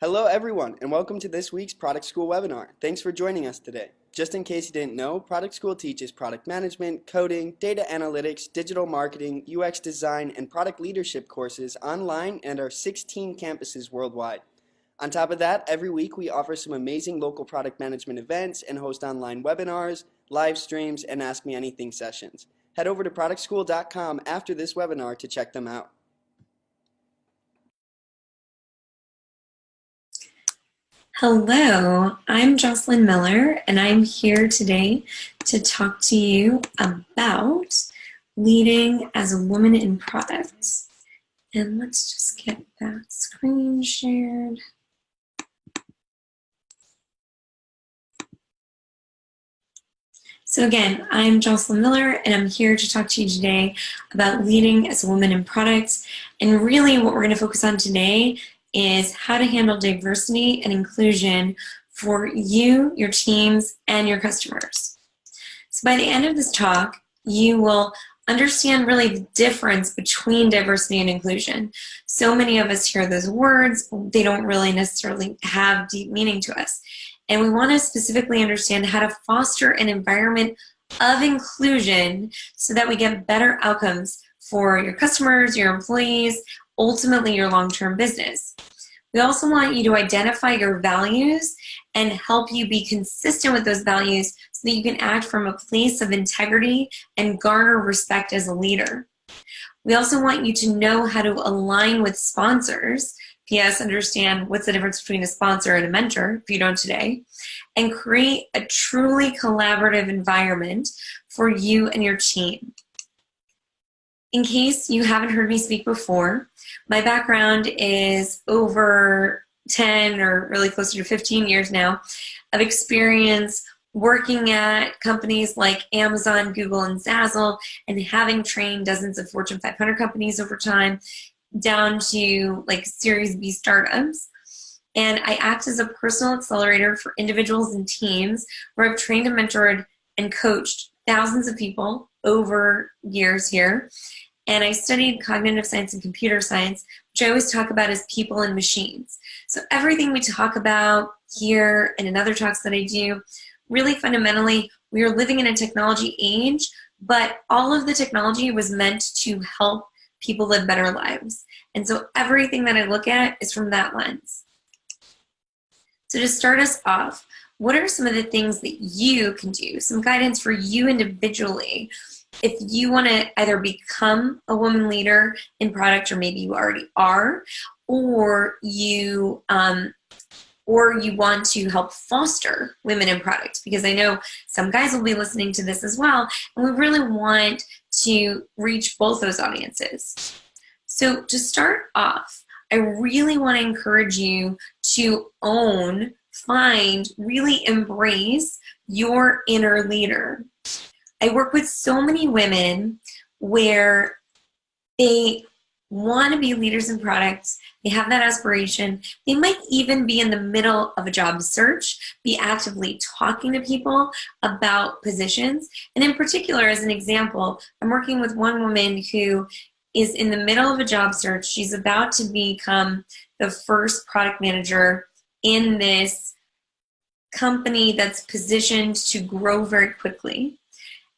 Hello everyone and welcome to this week's Product School webinar. Thanks for joining us today. Just in case you didn't know, Product School teaches product management, coding, data analytics, digital marketing, UX design, and product leadership courses online and our 16 campuses worldwide. On top of that, every week we offer some amazing local product management events and host online webinars, live streams, and Ask Me Anything sessions. Head over to productschool.com after this webinar to check them out. Hello, I'm Jocelyn Miller, and I'm here today to talk to you about leading as a woman in products. And let's just get that screen shared. So again, I'm Jocelyn Miller, and I'm here to talk to you today about leading as a woman in products. And really what we're going to focus on today is how to handle diversity and inclusion for you, your teams, and your customers. So by the end of this talk, you will understand really the difference between diversity and inclusion. So many of us hear those words, they don't really necessarily have deep meaning to us. And we want to specifically understand how to foster an environment of inclusion so that we get better outcomes for your customers, your employees, ultimately your long-term business. We also want you to identify your values and help you be consistent with those values so that you can act from a place of integrity and garner respect as a leader. We also want you to know how to align with sponsors. P.S. Understand what's the difference between a sponsor and a mentor, if you don't today, and create a truly collaborative environment for you and your team. In case you haven't heard me speak before, my background is over 10 or really closer to 15 years now of experience working at companies like Amazon, Google, and Zazzle, and having trained dozens of Fortune 500 companies over time, down to like Series B startups. And I act as a personal accelerator for individuals and teams where I've trained and mentored and coached thousands of people over years here. And I studied cognitive science and computer science, which I always talk about as people and machines. So everything we talk about here and in other talks that I do, really fundamentally, we are living in a technology age, but all of the technology was meant to help people live better lives. And so everything that I look at is from that lens. So to start us off, what are some of the things that you can do, some guidance for you individually, if you want to either become a woman leader in product, or maybe you already are, or you want to help foster women in product, because I know some guys will be listening to this as well, and we really want to reach both those audiences. So to start off, I really want to encourage you to own, find, really embrace your inner leader. I work with so many women where they want to be leaders in products, they have that aspiration, they might even be in the middle of a job search, be actively talking to people about positions. And in particular, as an example, I'm working with one woman who is in the middle of a job search. She's about to become the first product manager in this company that's positioned to grow very quickly.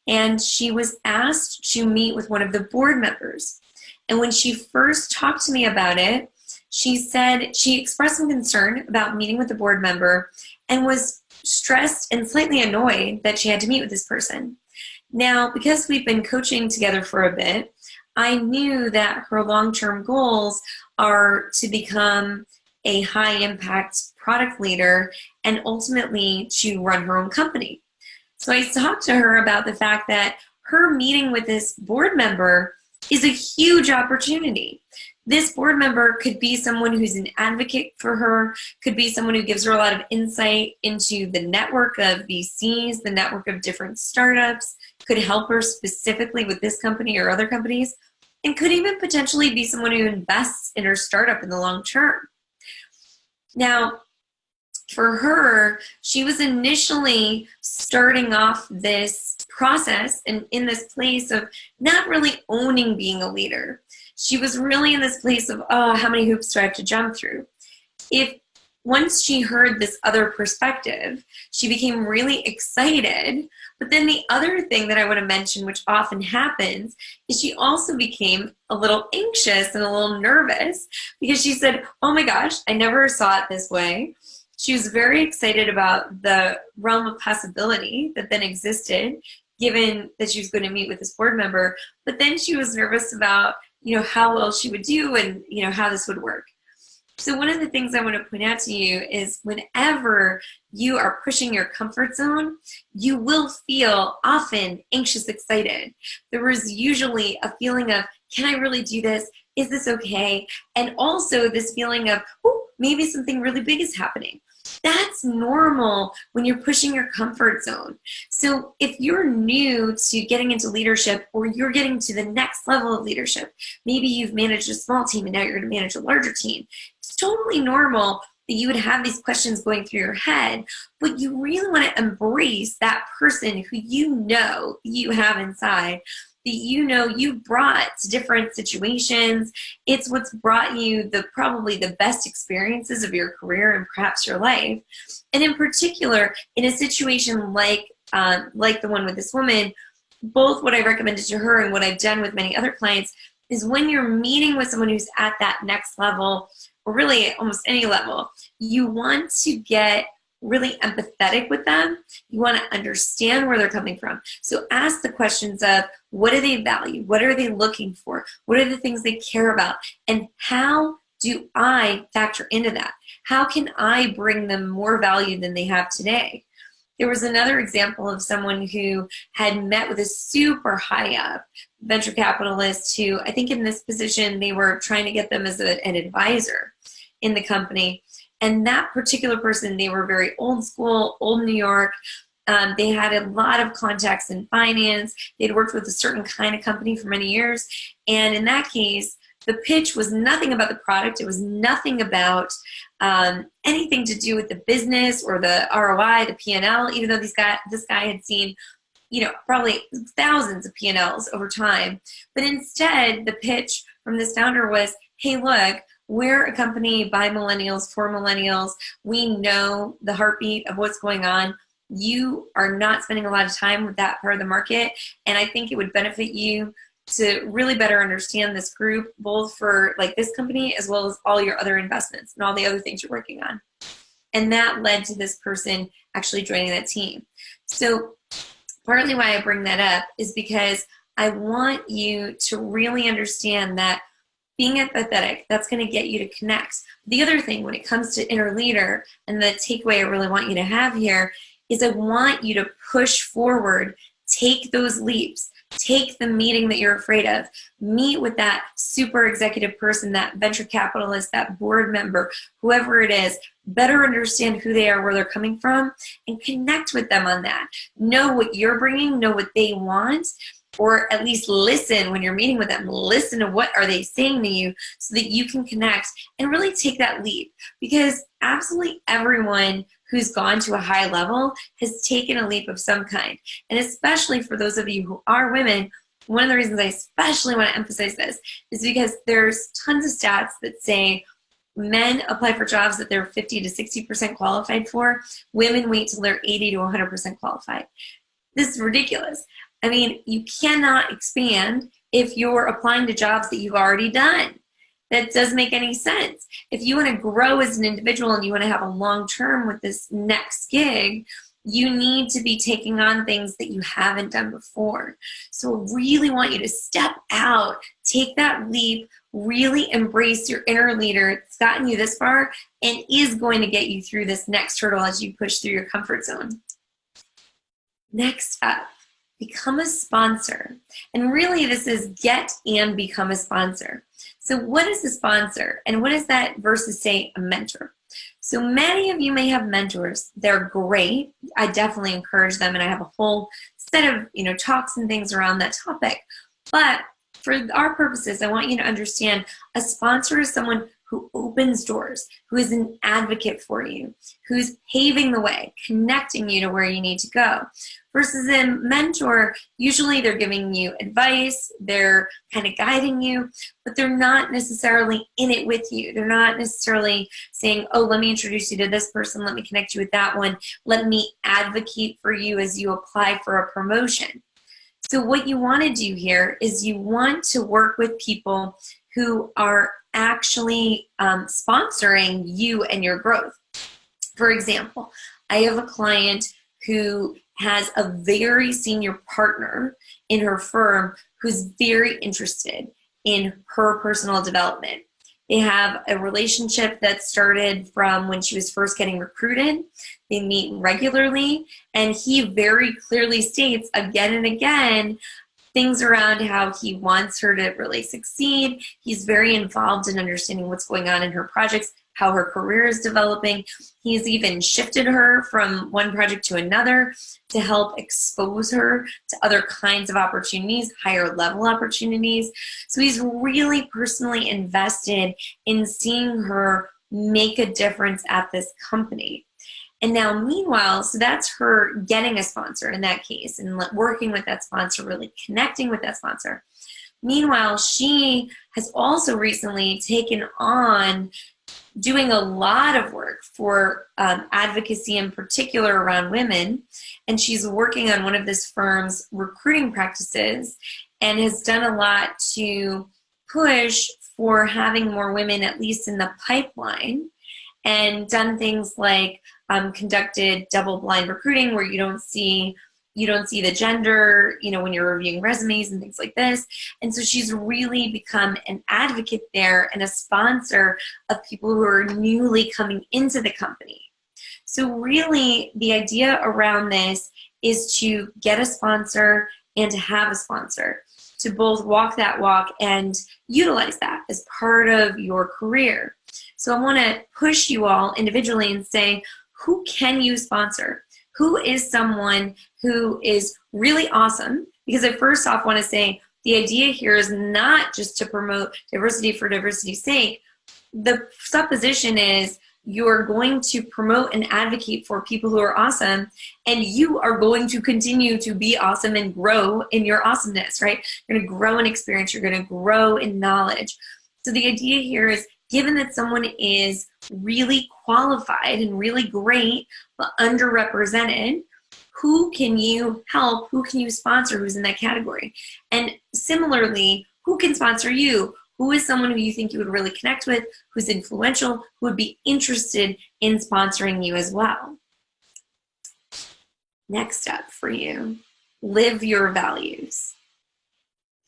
And she was asked to meet with one of the board members. And when she first talked to me about it, she said she expressed some concern about meeting with the board member and was stressed and slightly annoyed that she had to meet with this person. Now, because we've been coaching together for a bit, I knew that her long-term goals are to become a high-impact product leader and ultimately to run her own company. So I talked to her about the fact that her meeting with this board member is a huge opportunity. This board member could be someone who's an advocate for her, could be someone who gives her a lot of insight into the network of VCs, the network of different startups, could help her specifically with this company or other companies, and could even potentially be someone who invests in her startup in the long term. Now, for her, she was initially starting off this process and in this place of not really owning being a leader. She was really in this place of, oh, how many hoops do I have to jump through? If once she heard this other perspective, she became really excited. But then the other thing that I want to mention, which often happens, is she also became a little anxious and a little nervous because she said, oh my gosh, I never saw it this way. She was very excited about the realm of possibility that then existed, given that she was going to meet with this board member. But then she was nervous about, how well she would do and, how this would work. So one of the things I want to point out to you is whenever you are pushing your comfort zone, you will feel often anxious, excited. There is usually a feeling of, can I really do this? Is this okay? And also this feeling of, oh, maybe something really big is happening. That's normal when you're pushing your comfort zone. So if you're new to getting into leadership, or you're getting to the next level of leadership, maybe you've managed a small team and now you're going to manage a larger team, it's totally normal that you would have these questions going through your head, but you really want to embrace that person who you have inside, that you brought to different situations. It's what's brought you probably the best experiences of your career and perhaps your life. And in particular, in a situation like the one with this woman, both what I recommended to her and what I've done with many other clients is when you're meeting with someone who's at that next level, or really almost any level, you want to get really empathetic with them. You want to understand where they're coming from. So ask the questions of, what do they value? What are they looking for? What are the things they care about? And how do I factor into that? How can I bring them more value than they have today? There was another example of someone who had met with a super high up venture capitalist who, I think in this position, they were trying to get them as an advisor in the company. And that particular person, they were very old school, old New York. They had a lot of contacts in finance. They'd worked with a certain kind of company for many years. And in that case, the pitch was nothing about the product. It was nothing about anything to do with the business or the ROI, the P&L, even though this guy had seen, probably thousands of P&Ls over time. But instead, the pitch from this founder was, hey, look, we're a company by millennials, for millennials. We know the heartbeat of what's going on. You are not spending a lot of time with that part of the market, and I think it would benefit you to really better understand this group, both for like this company as well as all your other investments and all the other things you're working on. And that led to this person actually joining that team. So partly why I bring that up is because I want you to really understand that being empathetic, that's going to get you to connect. The other thing when it comes to inner leader, and the takeaway I really want you to have here, is I want you to push forward, take those leaps, take the meeting that you're afraid of, meet with that super executive person, that venture capitalist, that board member, whoever it is, better understand who they are, where they're coming from, and connect with them on that. Know what you're bringing, know what they want, or at least listen when you're meeting with them. Listen to what are they saying to you so that you can connect and really take that leap. Because absolutely everyone who's gone to a high level has taken a leap of some kind. And especially for those of you who are women, one of the reasons I especially want to emphasize this is because there's tons of stats that say men apply for jobs that they're 50 to 60% qualified for. Women wait till they're 80 to 100% qualified. This is ridiculous. I mean, you cannot expand if you're applying to jobs that you've already done. That doesn't make any sense. If you want to grow as an individual and you want to have a long term with this next gig, you need to be taking on things that you haven't done before. So I really want you to step out, take that leap, really embrace your inner leader. It's gotten you this far and is going to get you through this next hurdle as you push through your comfort zone. Next up, become a sponsor. And really this is get and become a sponsor. So what is a sponsor and what is that versus say a mentor? So many of you may have mentors. They're great. I definitely encourage them and I have a whole set of talks and things around that topic. But for our purposes, I want you to understand a sponsor is someone who opens doors, who is an advocate for you, who's paving the way, connecting you to where you need to go. Versus a mentor, usually they're giving you advice, they're kind of guiding you, but they're not necessarily in it with you. They're not necessarily saying, oh, let me introduce you to this person, let me connect you with that one, let me advocate for you as you apply for a promotion. So what you want to do here is you want to work with people who are actually sponsoring you and your growth. For example, I have a client who has a very senior partner in her firm who's very interested in her personal development. They have a relationship that started from when she was first getting recruited. They meet regularly, and he very clearly states again and again things around how he wants her to really succeed. He's very involved in understanding what's going on in her projects, how her career is developing. He's even shifted her from one project to another to help expose her to other kinds of opportunities, higher level opportunities. So he's really personally invested in seeing her make a difference at this company. And now, meanwhile, so that's her getting a sponsor in that case and working with that sponsor, really connecting with that sponsor. Meanwhile, she has also recently taken on doing a lot of work for advocacy, in particular around women. And she's working on one of this firm's recruiting practices and has done a lot to push for having more women, at least in the pipeline, and done things like conducted double-blind recruiting where you don't see the gender, when you're reviewing resumes and things like this. And so she's really become an advocate there and a sponsor of people who are newly coming into the company. So really, the idea around this is to get a sponsor and to have a sponsor, to both walk that walk and utilize that as part of your career. So I want to push you all individually and say, who can you sponsor? Who is someone who is really awesome? Because I first off want to say the idea here is not just to promote diversity for diversity's sake. The supposition is you're going to promote and advocate for people who are awesome, and you are going to continue to be awesome and grow in your awesomeness, right? You're going to grow in experience. You're going to grow in knowledge. So the idea here is, given that someone is really qualified and really great, but underrepresented, who can you help? Who can you sponsor who's in that category? And similarly, who can sponsor you? Who is someone who you think you would really connect with, who's influential, who would be interested in sponsoring you as well? Next up for you, live your values.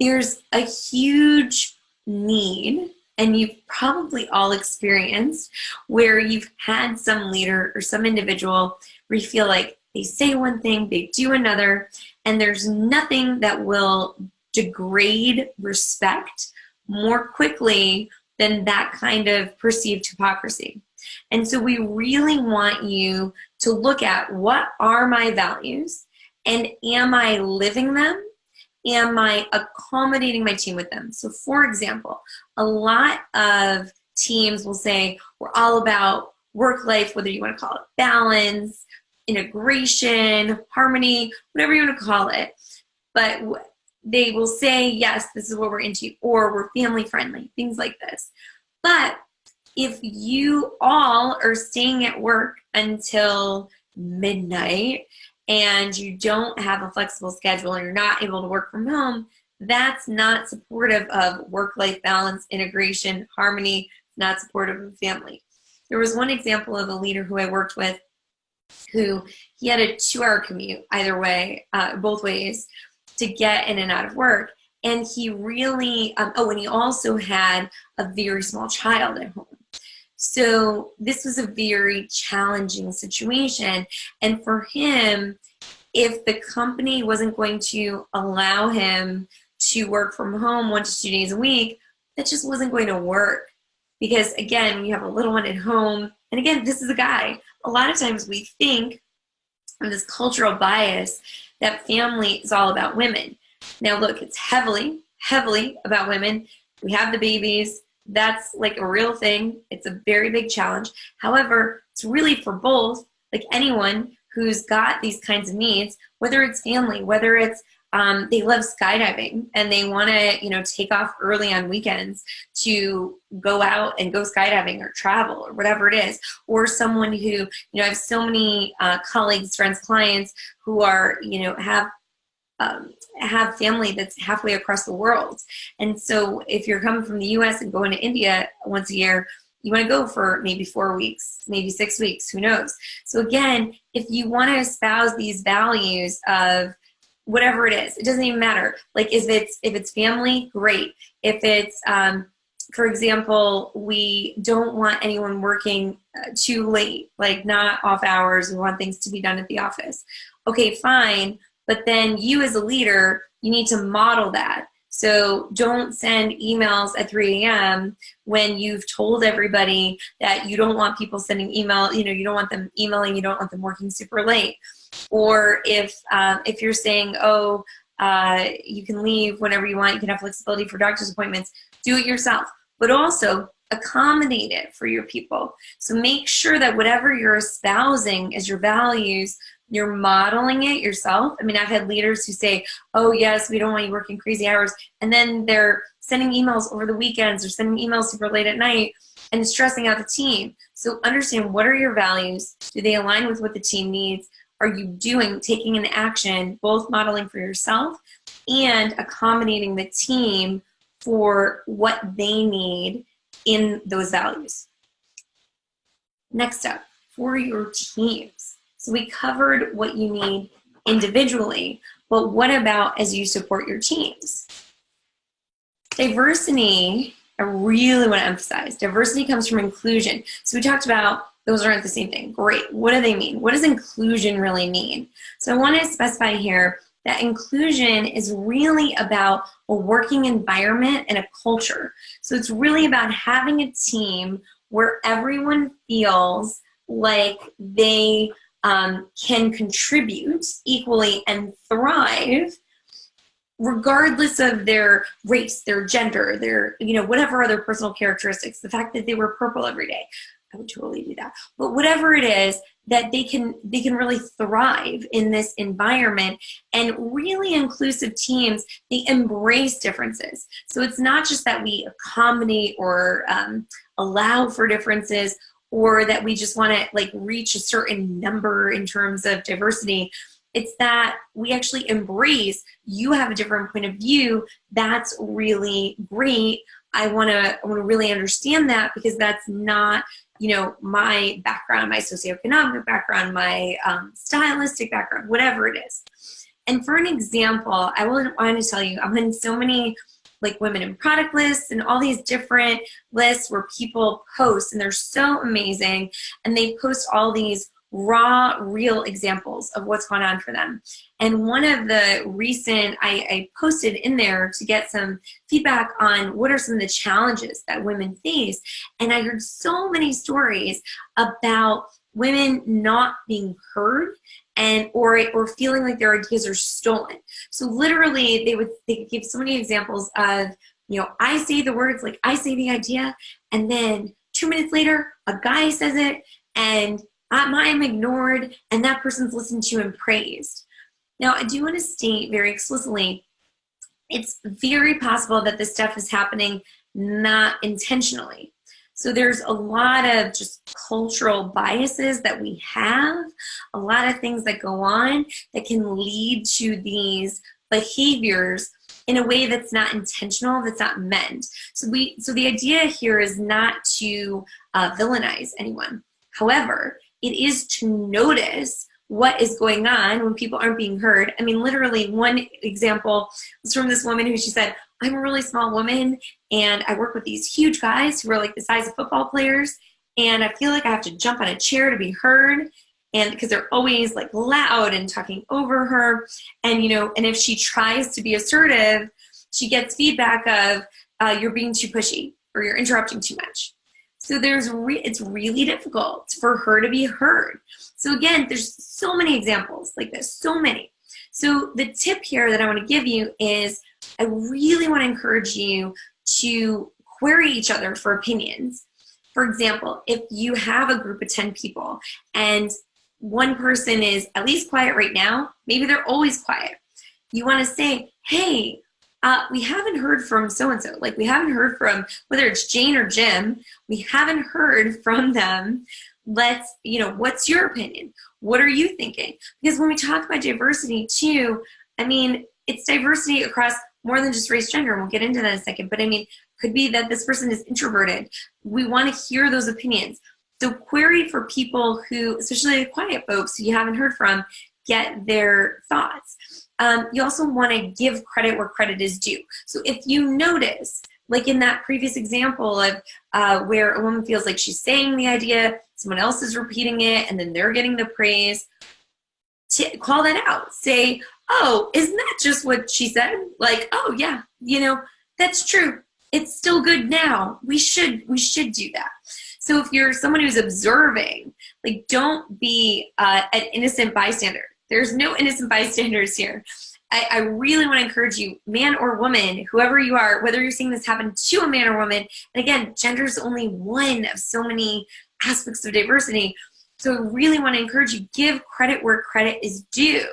There's a huge need, and you've probably all experienced, where you've had some leader or some individual where you feel like they say one thing, they do another, and there's nothing that will degrade respect more quickly than that kind of perceived hypocrisy. And so we really want you to look at, what are my values, and am I living them? Am I accommodating my team with them? So for example, a lot of teams will say, we're all about work-life, whether you want to call it balance, integration, harmony, whatever you want to call it. But they will say, yes, this is what we're into, or we're family friendly, things like this. But if you all are staying at work until midnight and you don't have a flexible schedule and you're not able to work from home, that's not supportive of work-life balance, integration, harmony, not supportive of family. There was one example of a leader who I worked with who he had a 2-hour commute either way, both ways, to get in and out of work. And he really, and he also had a very small child at home. So this was a very challenging situation. And for him, if the company wasn't going to allow him to work from home 1 to 2 days a week, that just wasn't going to work. Because again, when you have a little one at home, and again, this is a guy, a lot of times we think of this cultural bias that family is all about women. Now look, it's heavily about women. We have the babies, That's like a real thing. It's a very big challenge. However, it's really for both, like anyone who's got these kinds of needs, whether it's family, whether it's they love skydiving and they want to, take off early on weekends to go out and go skydiving or travel or whatever it is, or someone who, I have so many colleagues, friends, clients who are, have family that's halfway across the world. And so if you're coming from the US and going to India once a year, you want to go for maybe 4 weeks, maybe 6 weeks, who knows? So again, if you want to espouse these values of whatever it is, it doesn't even matter. Like if it's family, great. If it's, for example, we don't want anyone working too late, like not off hours. We want things to be done at the office. Okay, fine. But then you as a leader, you need to model that. So don't send emails at 3 a.m. when you've told everybody that you don't want people sending email, you don't want them emailing, you don't want them working super late. Or if you're saying, you can leave whenever you want, you can have flexibility for doctor's appointments, do it yourself. But also accommodate it for your people. So make sure that whatever you're espousing as your values, you're modeling it yourself. I mean, I've had leaders who say, oh, yes, we don't want you working crazy hours. And then they're sending emails over the weekends or sending emails super late at night and stressing out the team. So understand, what are your values? Do they align with what the team needs? Are you taking an action, both modeling for yourself and accommodating the team for what they need in those values? Next up, for your teams. So we covered what you need individually, but what about as you support your teams? Diversity, I really want to emphasize, diversity comes from inclusion. So we talked about those aren't the same thing. Great. What do they mean? What does inclusion really mean? So I want to specify here that inclusion is really about a working environment and a culture. So it's really about having a team where everyone feels like they can contribute equally and thrive regardless of their race, their gender, their, whatever other personal characteristics, the fact that they wear purple every day. I would totally do that. But whatever it is, that they can really thrive in this environment. And really inclusive teams, they embrace differences. So it's not just that we accommodate or allow for differences, or that we just want to reach a certain number in terms of diversity. It's that we actually embrace, you have a different point of view. That's really great. I want to really understand that, because that's not, my background, my socioeconomic background, my stylistic background, whatever it is. And for an example, I want to tell you, I'm in so many women in product lists and all these different lists where people post, and they're so amazing, and they post all these raw, real examples of what's going on for them. And one of the recent, I posted in there to get some feedback on what are some of the challenges that women face. And I heard so many stories about women not being heard and or feeling like their ideas are stolen. So literally they give so many examples of, I say the words, I say the idea, and then 2 minutes later, a guy says it, and I'm ignored, and that person's listened to and praised. Now, I do want to state very explicitly, it's very possible that this stuff is happening not intentionally. So there's a lot of just cultural biases that we have, a lot of things that go on that can lead to these behaviors in a way that's not intentional, that's not meant. So the idea here is not to villainize anyone. However, it is to notice what is going on when people aren't being heard. I mean, literally, one example was from this woman who, she said, I'm a really small woman, and I work with these huge guys who are the size of football players, and I feel like I have to jump on a chair to be heard, and because they're always loud and talking over her, and and if she tries to be assertive, she gets feedback of you're being too pushy or you're interrupting too much. So it's really difficult for her to be heard. So again, there's so many examples like this, so many. So the tip here that I want to give you is, I really want to encourage you to query each other for opinions. For example, if you have a group of 10 people and one person is at least quiet right now, maybe they're always quiet. You want to say, hey, we haven't heard from so-and-so. Like, we haven't heard from, whether it's Jane or Jim, we haven't heard from them. Let's, what's your opinion? What are you thinking? Because when we talk about diversity too, I mean, it's diversity across more than just race, gender, and we'll get into that in a second. But I mean, could be that this person is introverted. We want to hear those opinions. So query for people who, especially the quiet folks who you haven't heard from, get their thoughts. You also want to give credit where credit is due. So if you notice, like in that previous example of where a woman feels like she's saying the idea, someone else is repeating it, and then they're getting the praise, call that out. Say, oh, isn't that just what she said? Like, oh yeah, that's true. It's still good now. We should do that. So if you're someone who's observing, like, don't be an innocent bystander. There's no innocent bystanders here. I really want to encourage you, man or woman, whoever you are, whether you're seeing this happen to a man or woman, and again, gender is only one of so many aspects of diversity. So I really want to encourage you, give credit where credit is due.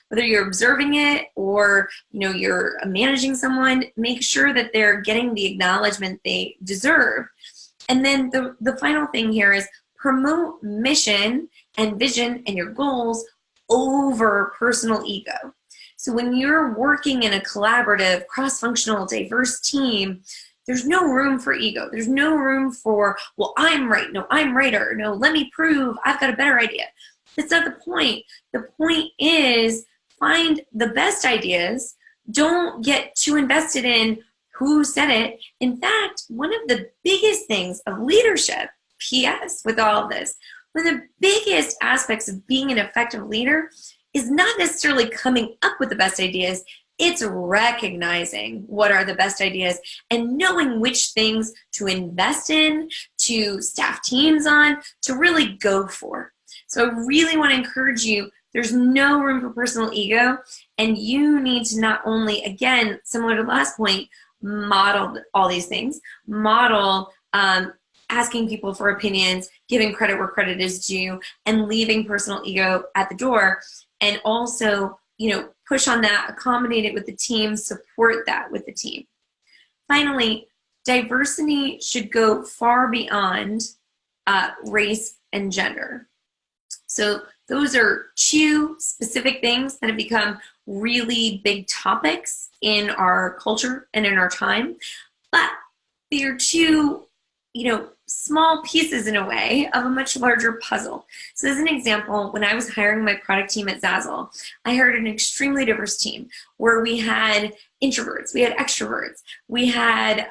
Whether you're observing it or you're managing someone, make sure that they're getting the acknowledgement they deserve. And then the final thing here is promote mission and vision and your goals over personal ego. So when you're working in a collaborative, cross-functional, diverse team, there's no room for ego. There's no room for, well, I'm right. No, I'm righter. No, let me prove I've got a better idea. That's not the point. The point is find the best ideas. Don't get too invested in who said it. In fact, one of the biggest things of leadership, P.S., with all of this, one of the biggest aspects of being an effective leader is not necessarily coming up with the best ideas. It's recognizing what are the best ideas and knowing which things to invest in, to staff teams on, to really go for. So I really want to encourage you, there's no room for personal ego, and you need to not only, again, similar to the last point, model all these things, model asking people for opinions, giving credit where credit is due, and leaving personal ego at the door, and also push on that, accommodate it with the team, support that with the team. Finally, diversity should go far beyond race and gender. So those are two specific things that have become really big topics in our culture and in our time, but they are two, small pieces in a way of a much larger puzzle. So as an example, when I was hiring my product team at Zazzle, I hired an extremely diverse team where we had introverts, we had extroverts, we had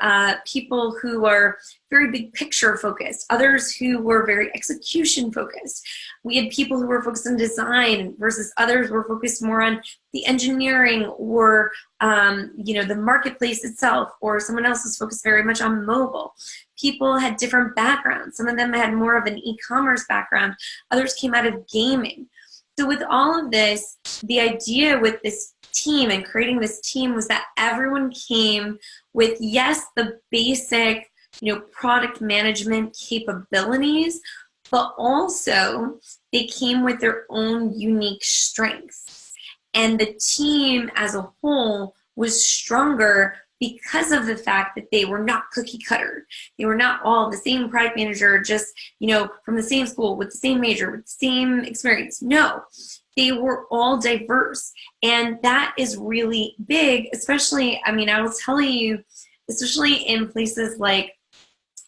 people who are very big picture focused, others who were very execution focused. We had people who were focused on design versus others were focused more on the engineering or the marketplace itself, or someone else was focused very much on mobile. People had different backgrounds. Some of them had more of an e-commerce background. Others came out of gaming. So with all of this, the idea with this team and creating this team was that everyone came with, yes, the basic, product management capabilities, but also they came with their own unique strengths. And the team as a whole was stronger because of the fact that they were not cookie cutter. They were not all the same product manager, just, from the same school, with the same major, with the same experience. No, they were all diverse. And that is really big, especially, I will tell you, especially in places like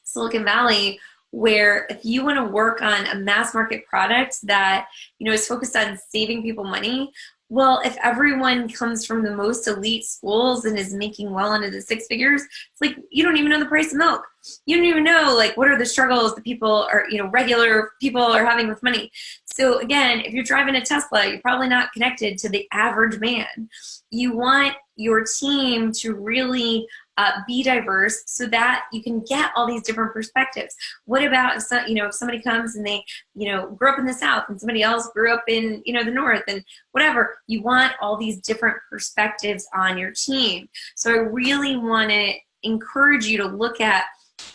Silicon Valley, where if you want to work on a mass market product that, is focused on saving people money, well, if everyone comes from the most elite schools and is making well into the six figures, it's like you don't even know the price of milk. You don't even know what are the struggles that people are, regular people are having with money. So again, if you're driving a Tesla, you're probably not connected to the average man. You want your team to really be diverse so that you can get all these different perspectives. What about if somebody comes and they grew up in the South and somebody else grew up in the North and whatever? You want all these different perspectives on your team. So I really want to encourage you to look at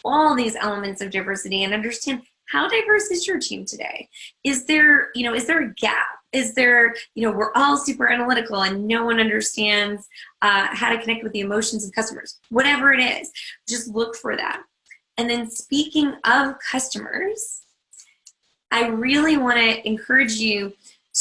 all these elements of diversity and understand how diverse is your team today? Is there, is there a gap? Is there, we're all super analytical and no one understands how to connect with the emotions of customers. Whatever it is, just look for that. And then speaking of customers, I really want to encourage you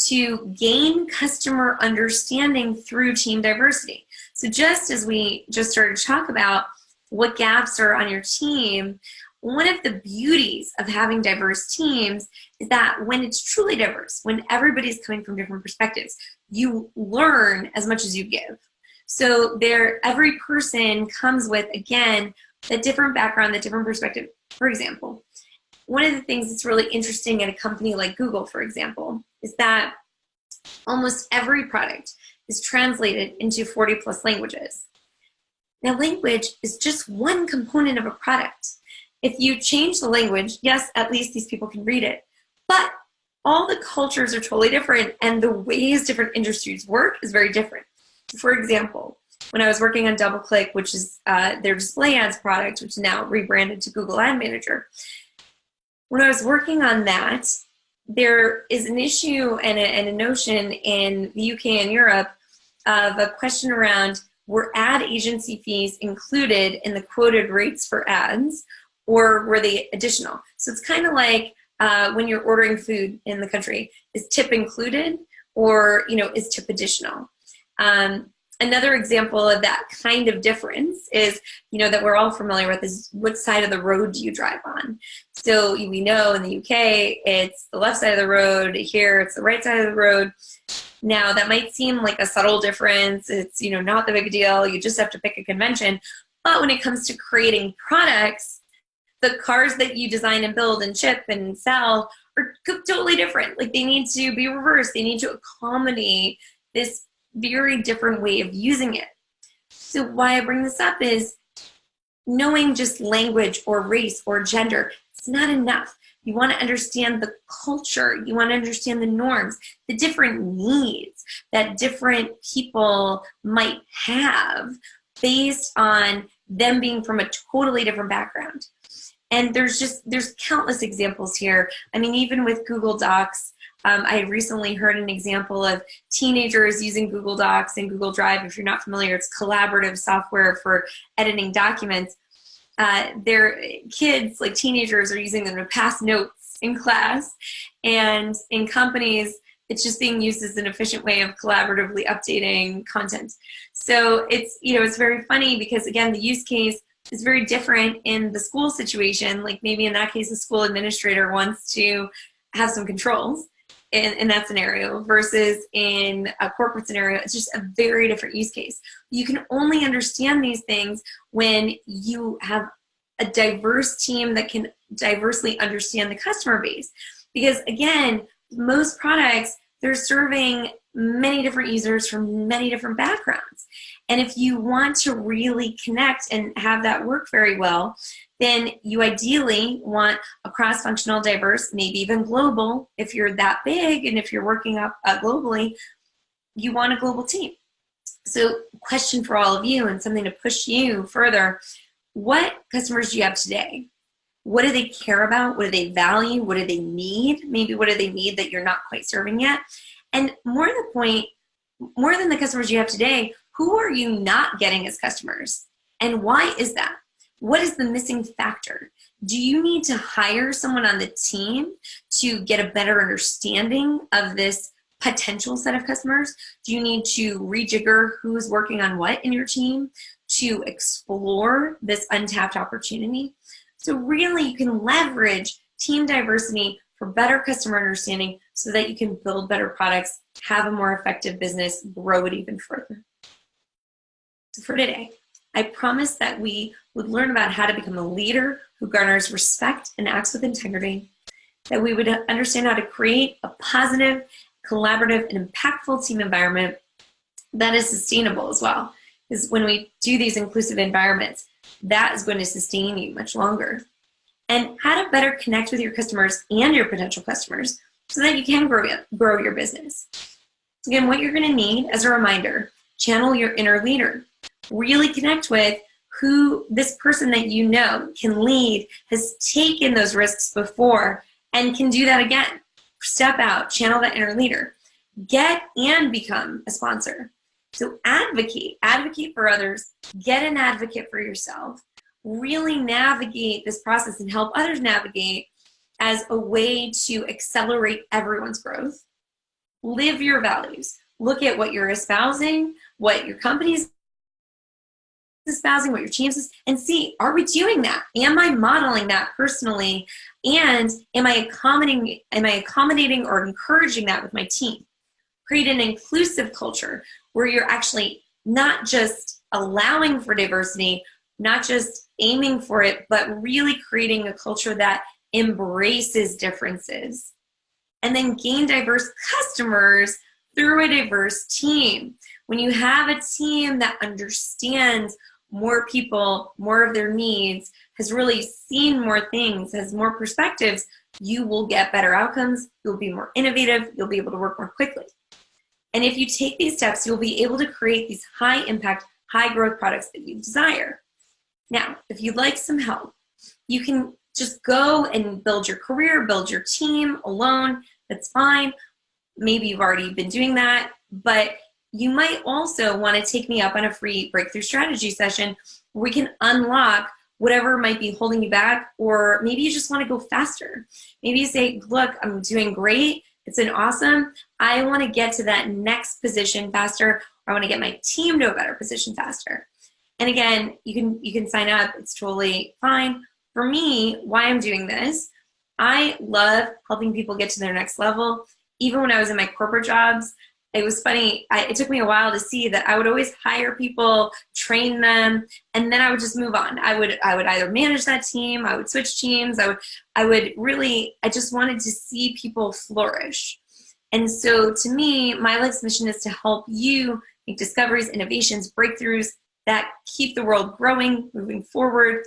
to gain customer understanding through team diversity. So just as we just started to talk about what gaps are on your team, one of the beauties of having diverse teams is that when it's truly diverse, when everybody's coming from different perspectives, you learn as much as you give. So every person comes with, again, a different background, a different perspective. For example, one of the things that's really interesting at a company like Google, for example, is that almost every product is translated into 40 plus languages. Now, language is just one component of a product. If you change the language, yes, at least these people can read it, but all the cultures are totally different and the ways different industries work is very different. For example, when I was working on DoubleClick, which is their display ads product, which is now rebranded to Google Ad Manager, when I was working on that, there is an issue and a notion in the UK and Europe of a question around, were ad agency fees included in the quoted rates for ads, or were they additional? So it's kind of like when you're ordering food in the country, is tip included or is tip additional? Another example of that kind of difference is, that we're all familiar with is what side of the road do you drive on? So we know in the UK, it's the left side of the road. Here, it's the right side of the road. Now, that might seem like a subtle difference. It's, not the big deal. You just have to pick a convention. But when it comes to creating products, the cars that you design and build and ship and sell are totally different. Like, they need to be reversed. They need to accommodate this very different way of using it. So why I bring this up is knowing just language or race or gender, it's not enough. You want to understand the culture. You want to understand the norms, the different needs that different people might have based on them being from a totally different background. And there's countless examples here. I mean, even with Google Docs, I recently heard an example of teenagers using Google Docs and Google Drive. If you're not familiar, it's collaborative software for editing documents. Their kids, like teenagers, are using them to pass notes in class. And in companies, it's just being used as an efficient way of collaboratively updating content. So it's very funny because, again, the use case is very different in the school situation. Like maybe in that case, the school administrator wants to have some controls in that scenario versus in a corporate scenario. It's just a very different use case. You can only understand these things when you have a diverse team that can diversely understand the customer base. Because again, most products, they're serving many different users from many different backgrounds. And if you want to really connect and have that work very well, then you ideally want a cross-functional, diverse, maybe even global. If you're that big and if you're working up globally, you want a global team. So question for all of you and something to push you further, what customers do you have today? What do they care about? What do they value? What do they need? Maybe what do they need that you're not quite serving yet? And more to the point, more than the customers you have today, who are you not getting as customers? And why is that? What is the missing factor? Do you need to hire someone on the team to get a better understanding of this potential set of customers? Do you need to rejigger who's working on what in your team to explore this untapped opportunity? So really, you can leverage team diversity for better customer understanding so that you can build better products, have a more effective business, grow it even further. So for today, I promised that we would learn about how to become a leader who garners respect and acts with integrity, that we would understand how to create a positive, collaborative, and impactful team environment that is sustainable as well. Because when we do these inclusive environments, that is going to sustain you much longer. And how to better connect with your customers and your potential customers so that you can grow your business. Again, what you're going to need as a reminder, channel your inner leader. Really connect with who this person that you know can lead, has taken those risks before, and can do that again. Step out, channel that inner leader. Get and become a sponsor. So advocate for others, get an advocate for yourself, really navigate this process and help others navigate as a way to accelerate everyone's growth. Live your values. Look at what you're espousing, what your company's espousing, what your team is, and see, are we doing that? Am I modeling that personally? And am I accommodating or encouraging that with my team? Create an inclusive culture where you're actually not just allowing for diversity, not just aiming for it, but really creating a culture that embraces differences. And then gain diverse customers through a diverse team. When you have a team that understands more people, more of their needs, has really seen more things, has more perspectives, you will get better outcomes, you'll be more innovative, you'll be able to work more quickly. And if you take these steps, you'll be able to create these high impact, high growth products that you desire. Now, if you'd like some help, you can just go and build your career, build your team alone. That's fine. Maybe you've already been doing that, but you might also want to take me up on a free breakthrough strategy session where we can unlock whatever might be holding you back, or maybe you just want to go faster. Maybe you say, look, I'm doing great. It's been awesome. I want to get to that next position faster, or I want to get my team to a better position faster. And again, you can sign up. It's totally fine. For me, why I'm doing this, I love helping people get to their next level. Even when I was in my corporate jobs, it was funny. It took me a while to see that I would always hire people, train them, and then I would just move on. I would either manage that team, I would switch teams, I just wanted to see people flourish. And so to me, my life's mission is to help you make discoveries, innovations, breakthroughs that keep the world growing, moving forward,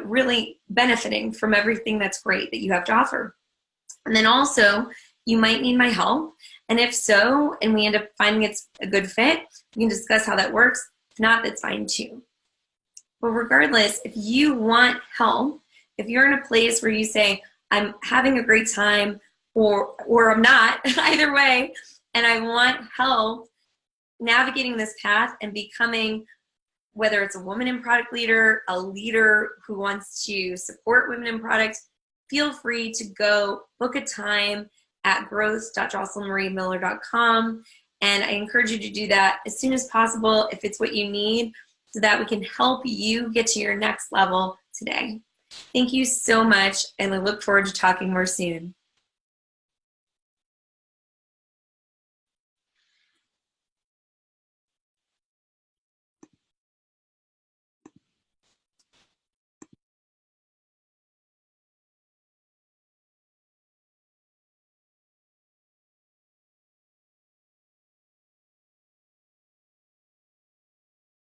really benefiting from everything that's great that you have to offer. And then also, you might need my help. And if so, and we end up finding it's a good fit, we can discuss how that works. If not, that's fine too. But regardless, if you want help, if you're in a place where you say, I'm having a great time, or I'm not, either way, and I want help navigating this path and becoming, whether it's a woman in product leader, a leader who wants to support women in product, feel free to go book a time at growth.jocelynmariemiller.com. And I encourage you to do that as soon as possible if it's what you need, so that we can help you get to your next level today. Thank you so much, and I look forward to talking more soon.